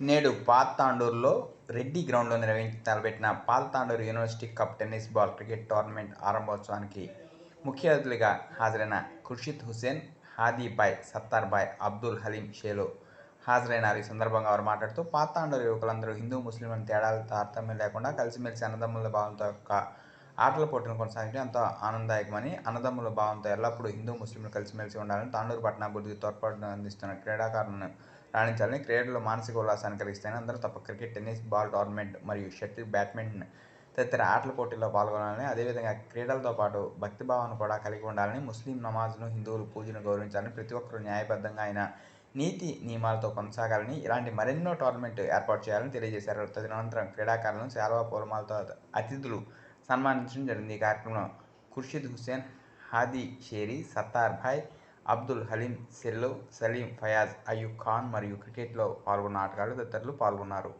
నేడు పాల్తాండూరులో రెడ్డి గ్రౌండ్లో తలపెట్టిన Paltanduru university cup tennis ball cricket tournament ఆరంభోత్సవానికి ముఖ్య అతిథులుగా హాజరైన ఖుర్షీద్ హుసేన్, హాదీ బాయ్, సత్తార్ బాయ్, అబ్దుల్ హలీం షేలో హాజరైనారు. ఈ సందర్భంగా వారు మాట్లాడుతూ, పాల్తాండూరు యువకులందరూ హిందూ ముస్లిం అని తేడాలు తారతమ్యం లేకుండా కలిసిమెలిసి అన్నదమ్ముల భావంతో యొక్క ఆటల పోటీని కొనసాగించడం ఎంతో ఆనందదాయకమని, అన్నదమ్ముల భావంతో ఎల్లప్పుడూ హిందూ ముస్లింలు కలిసిమెలిసి ఉండాలని, తాండూరు పట్టణాభివృద్ధికి తోడ్పాటును అందిస్తున్న క్రీడాకారులను రాణించాలని, క్రీడలు మానసిక ఉల్లాసాన్ని కలిగిస్తాయని, అందరూ తప్ప క్రికెట్, టెన్నిస్ బాల్ టోర్నమెంట్ మరియు షటిల్, బ్యాడ్మింటన్ తదితర ఆటల పోటీల్లో పాల్గొనాలని, అదేవిధంగా క్రీడలతో పాటు భక్తిభావాన్ని కూడా కలిగి ఉండాలని, ముస్లిం నమాజ్ను, హిందువులు పూజను గౌరవించాలని, ప్రతి ఒక్కరూ న్యాయబద్ధంగా అయిన నీతి నియమాలతో కొనసాగాలని, ఇలాంటి మరెన్నో టోర్నమెంట్ ఏర్పాటు చేయాలని తెలియజేశారు. తదనంతరం క్రీడాకారులను శాల్వా పూలమాలతో అతిథులు సన్మానించడం జరిగింది. ఈ కార్యక్రమంలో ఖుర్షీద్ హుసేన్, హాదీ షేరీ, సత్తార్ భాయ్, అబ్దుల్ హలీం సెల్లు, సలీం, ఫయాజ్, అయూబ్ ఖాన్ మరియు క్రికెట్లో పాల్గొన్న ఆటగాళ్లు తదితరులు పాల్గొన్నారు.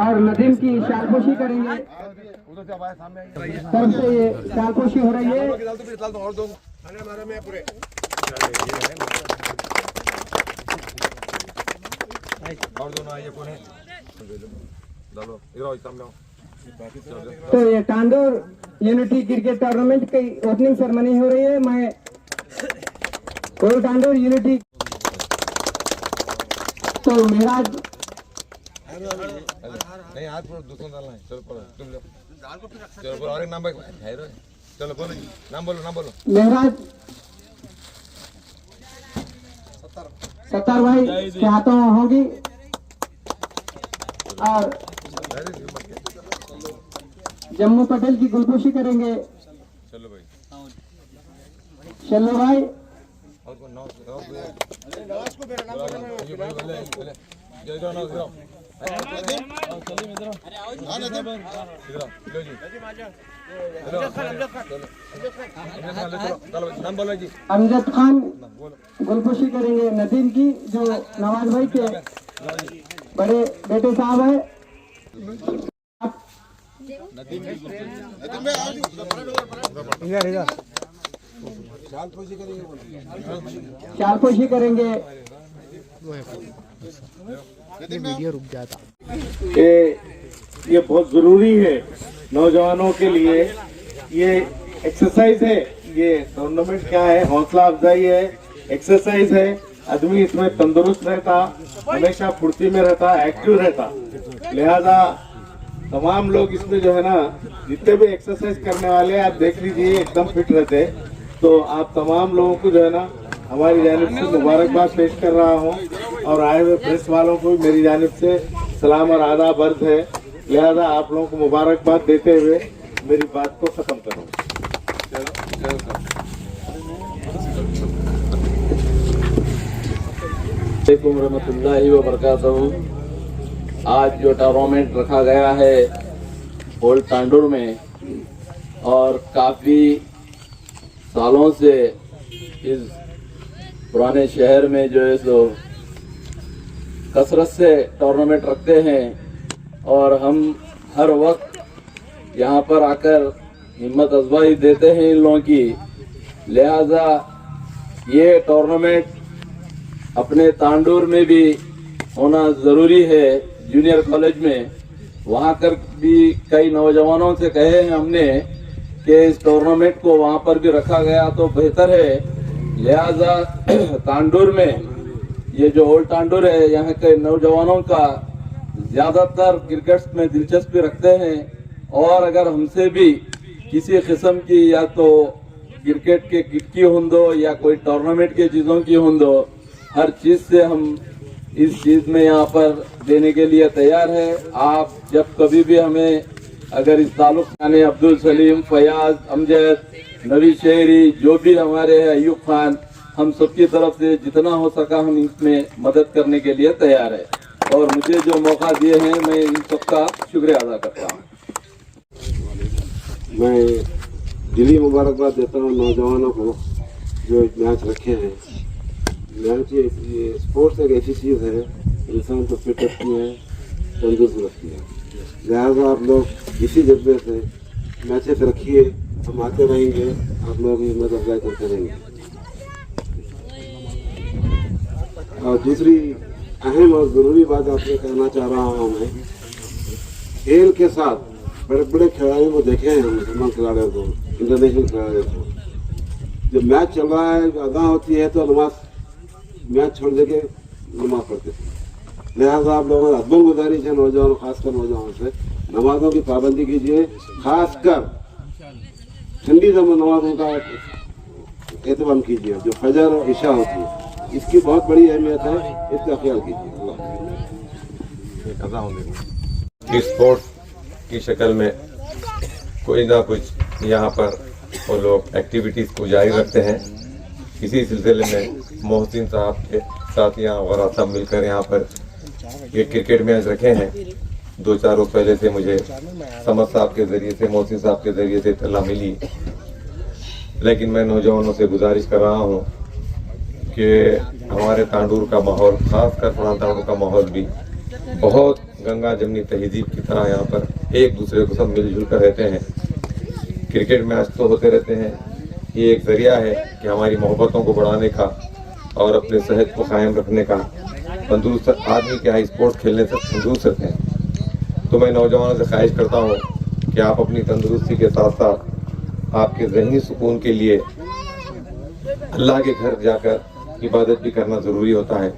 और नदीम की शालपोशी करेंगे। तरफ से ये शालपोशी हो रही है। तो ये तांडूर यूनिटी क्रिकेट टूर्नामेंट की ओपनिंग सेरेमनी हो रही है। मैं तांडूर यूनिटी तो मेराज नहीं हाथ पर दूसरा डालना है। चलो पढ़ो तुम लो, चलो बोलो और एक नाम है रो, चलो बोलो नाम बोलो मेहराज सत्तार भाई के हाथों में होगी और जम्मू पटेल की गुलपोशी करेंगे। चलो भाई चलो भाई और को नौ को मेरा नाम बोलो इधर नौ इधर अमजद खान गुलपोशी करेंगे नदीम की, जो नवाज भाई के बड़े बेटे साहब है। शालपोशी करेंगे। वीडियो रुक जाता। ये बहुत जरूरी है नौजवानों के लिए। ये एक्सरसाइज है, ये टूर्नामेंट क्या है, हौसला अफजाई है, एक्सरसाइज है। आदमी इसमें तंदुरुस्त रहता, हमेशा फुर्ती में रहता, एक्टिव रहता। लिहाजा तमाम लोग इसमें जो है ना, जितने भी एक्सरसाइज करने वाले आप देख लीजिए एकदम फिट रहते। तो आप तमाम लोगों को जो है ना हमारी जानिब से मुबारकबाद पेश कर रहा हूँ और आए हुए प्रेस वालों को भी मेरी जानिब से सलाम और आदाब अर्ज है। लिहाजा आप लोगों को मुबारकबाद देते हुए मेरी बात को खत्म करूँ। वालेकुम रहमतुल्लाहि व बरकातहू। आज जो टूर्नामेंट रखा गया है ओल्ड तांडूर में, और काफ़ी सालों से इस पुराने शहर में जो है सो कसरत से टूर्नामेंट रखते हैं, और हम हर वक्त यहाँ पर आकर हिम्मत अफजाई देते हैं इन लोगों की। लिहाजा ये टूर्नामेंट अपने तांडूर में भी होना ज़रूरी है। जूनियर कॉलेज में वहाँ कर भी कई नौजवानों से कहे हैं हमने कि इस टूर्नामेंट को वहाँ पर भी रखा गया तो बेहतर है। लिहाजा तांडूर में ये जो ओल्ड तांडूर है, यहाँ के नौजवानों का ज़्यादातर क्रिकेट में दिलचस्पी रखते हैं, और अगर हमसे भी किसी किस्म की या तो क्रिकेट के किट की हों दो या कोई टूर्नामेंट के चीज़ों की हों दो, हर चीज़ से हम इस चीज में यहाँ पर देने के लिए तैयार है। आप जब कभी भी हमें अगर इस ताल्लुक यानी अब्दुल सलीम, फयाज, अमजद, नवी शहरी, जो भी हमारे हैं, अयूब खान, हम सबकी तरफ से जितना हो सका हम इसमें मदद करने के लिए तैयार है। और मुझे जो मौका दिए हैं मैं इन सबका शुक्रिया अदा करता हूँ। मैं दिली मुबारकबाद देता हूँ नौजवानों को जो मैच रखे हैं। मैच ये स्पोर्ट्स एक ऐसी चीज़ है इंसान को फिट रखती है, तंदुरुस्त रखती है। लिहाजा आप लोग इसी जज्बे से मैचेस रखिए, हम आते रहेंगे, आप लोग भी हिम्मत अफजाई करते रहेंगे। और दूसरी अहम और ज़रूरी बात आपसे कहना चाह रहा हूँ मैं, खेल के साथ बड़े बड़े खिलाड़ियों को देखे हैं हम, मुसलमान खिलाड़ियों को, इंटरनेशनल खिलाड़ियों को, जब मैच चल रहा है अदा होती है तो नमाज मैच छोड़ दे के नमाज पढ़ते थे। लिहाजा आप लोगों को अदबन गुजारिश है नौजवानों, खासकर नौजवानों से, नमाजों की पाबंदी कीजिए, खासकर ठंडी नमाजों का एहतमाम कीजिए जो फजर और इशा होती है, इसकी बहुत बड़ी अहमियत है, इसका ख्याल कीजिए। स्पोर्ट्स की शक्ल में कोई ना कुछ यहाँ पर वो लोग एक्टिविटीज़ को जारी रखते हैं। इसी सिलसिले में मोहसिन साहब के साथियाँ वगैरह सब मिलकर यहाँ पर ये क्रिकेट मैच रखे हैं। 2-4 रोज़ पहले से मुझे समद साहब के ज़रिए से, मोहसिन साहब के ज़रिए से इत्तला मिली। लेकिन मैं नौजवानों से गुजारिश कर रहा हूँ कि हमारे तांडूर का माहौल, ख़ासकर पुराना तांडूर का माहौल भी बहुत गंगा जमनी तहजीब की तरह यहाँ पर एक दूसरे को सब मिलजुल कर रहते हैं। क्रिकेट मैच तो होते रहते हैं, ये एक ज़रिया है कि हमारी मोहब्बतों को बढ़ाने का और अपने सेहत को कायम रखने का। तंदुरुस्त आदमी क्या है, स्पोर्ट्स खेलने से तंदुरुस्त रहते हैं। तो मैं नौजवानों से ख्वाहिश करता हूँ कि आप अपनी तंदुरुस्ती के साथ साथ आपके ज़हनी सुकून के लिए अल्लाह के घर जाकर इबादत भी करना ज़रूरी होता है।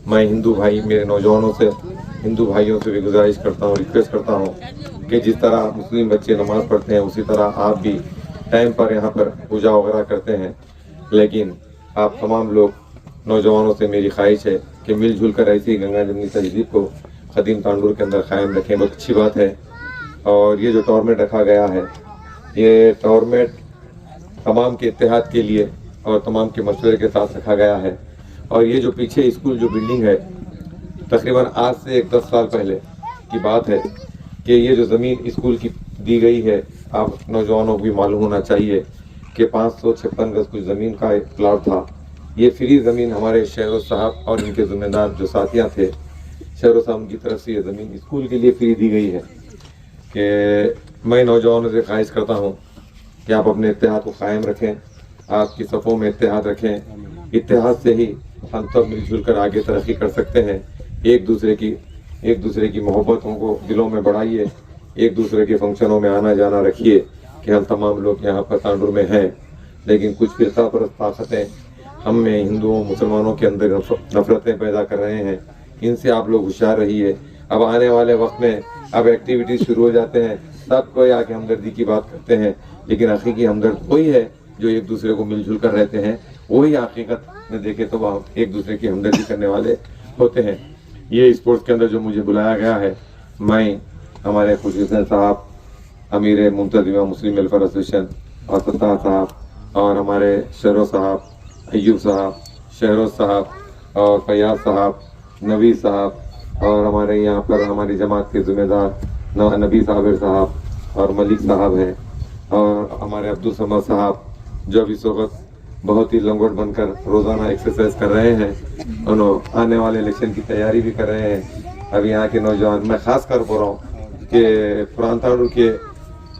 मैं हिंदू भाई, मेरे नौजवानों से, हिंदू भाइयों से भी गुजारिश करता हूँ, रिक्वेस्ट करता हूँ कि जिस तरह मुस्लिम बच्चे नमाज़ पढ़ते हैं उसी तरह आप भी टाइम पर यहाँ पर पूजा वगैरह करते हैं। लेकिन आप तमाम लोग नौजवानों से मेरी ख्वाहिश है कि मिलजुल कर ऐसी गंगा जमनी तहजीब को क़दीम तांडूर के अंदर कायम रखें। बहुत अच्छी बात है। और ये जो टूर्नामेंट रखा गया है, ये टूर्नामेंट तमाम के इत्तेहाद के लिए और तमाम के मशवरे के साथ रखा गया है। और ये जो पीछे स्कूल जो बिल्डिंग है, तकरीबन आज से 10 साल पहले की बात है कि ये जो ज़मीन स्कूल की दी गई है, आप नौजवानों को भी मालूम होना चाहिए कि 556 गज कुछ ज़मीन का एक प्लाट था। ये फ्री ज़मीन हमारे शहरों साहब और इनके ज़िम्मेदार जो साथियाँ थे, शहरों साहब की तरफ से ये ज़मीन स्कूल के लिए फ्री दी गई है। कि मैं नौजवानों से ख्वाहिश करता हूँ कि आप अपने इत्तेहाद को कायम रखें, आपकी सफ़ों में इत्तेहाद रखें। इत्तेहाद से ही हम सब मिलजुल कर आगे तरक्की कर सकते हैं। एक दूसरे की मोहब्बतों को दिलों में बढ़ाइए, एक दूसरे के फंक्शनों में आना जाना रखिए कि हम तमाम लोग यहाँ पर तांडूर में हैं। लेकिन कुछ फ़िरका परस्त ताकतें हम में, हिंदुओं मुसलमानों के अंदर नफरतें पैदा कर रहे हैं। इनसे आप लोग होशियार रहिए। अब आने वाले वक्त में अब एक्टिविटीज़ शुरू हो जाते हैं, सब कोई आके हमदर्दी की बात करते हैं, लेकिन हकीकी हमदर्द वही है जो एक दूसरे को मिलजुल कर रहते हैं। वही हकीकत में देखे तो वह एक दूसरे की हमदर्दी करने वाले होते हैं। ये स्पोर्ट्स के अंदर जो मुझे बुलाया गया है, मैं हमारे खुशी हुसैन साहब, अमीर मुंतज़िमा मुस्लिम वेलफेयर एसोसिएशन और सत्तार साहब और हमारे शहरों साहब, अयूब साहब, शहरों साहब और फयाज साहब, नबी साहब और हमारे यहाँ पर हमारी जमात के ज़िम्मेदार नबी साबिर साहब और मलिक साहब हैं और हमारे अब्दुल समद साहब जो अभी इस वक्त बहुत ही लंगोट बनकर रोज़ाना एक्सरसाइज कर रहे हैं। उन्होंने आने वाले इलेक्शन की तैयारी भी कर रहे हैं। अब यहाँ के नौजवान, मैं ख़ास कर बोल रहा हूँ कि पुराना तांडूर के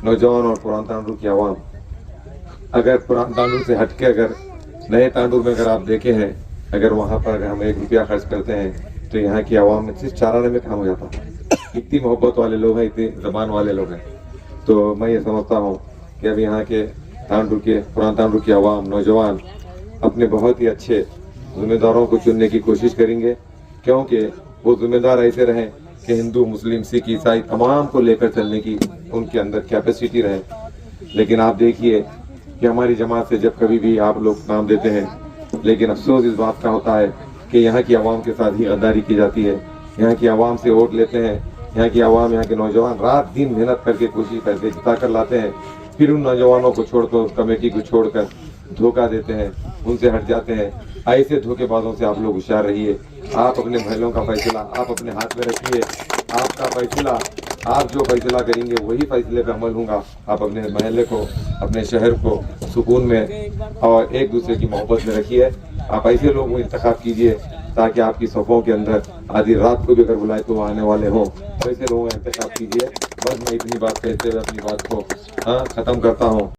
नौजवान और पुराना तांडूर की आवाम, अगर पुराना तांडूर से हट के अगर नए तांडूर में अगर आप देखे हैं, अगर वहाँ पर अगर हम 1 रुपया खर्च करते हैं तो यहाँ की आवाम में सिर्फ 4 आने में काम हो जाता है। इतनी मोहब्बत वाले लोग हैं, इतनी ज़बान वाले लोग हैं। तो मैं ये समझता हूँ कि अब यहाँ के तांडूर के, पुराना तांडूर की आवाम, नौजवान अपने बहुत ही अच्छे ज़िम्मेदारों को चुनने की कोशिश करेंगे, क्योंकि वो ज़िम्मेदार ऐसे रहें कि हिंदू, मुस्लिम, सिख, ईसाई तमाम को लेकर चलने की उनके अंदर कैपेसिटी रहे। लेकिन आप देखिए कि हमारी जमात से जब कभी भी आप लोग नाम देते हैं, लेकिन अफसोस इस बात का होता है कि यहाँ की आवाम के साथ ही गद्दारी की जाती है। यहाँ की आवाम से वोट लेते हैं, यहाँ की आवाम, यहाँ के नौजवान रात दिन मेहनत करके कोशिश पैसे जिता कर लाते हैं, फिर उन नौजवानों को छोड़कर, उस कमेटी को छोड़कर धोखा देते हैं, उनसे हट जाते हैं। ऐसे धोखेबाजों से आप लोग होशियार रहिए। आप अपने महलों का फैसला आप अपने हाथ में रखिए। आपका फैसला, आप जो फैसला करेंगे वही फैसले पे अमल होगा। आप अपने महल्ले को, अपने शहर को सुकून में और एक दूसरे की मोहब्बत में रखिए। आप ऐसे लोगों को इंतखाब कीजिए ताकि आपकी सफ़ों के अंदर आधी रात को भी अगर बुलाए तो आने वाले हों, तो ऐसे लोगों का इंतखाब कीजिए। बस मैं इतनी बात कहते हुए अपनी बात को ख़त्म करता हूँ।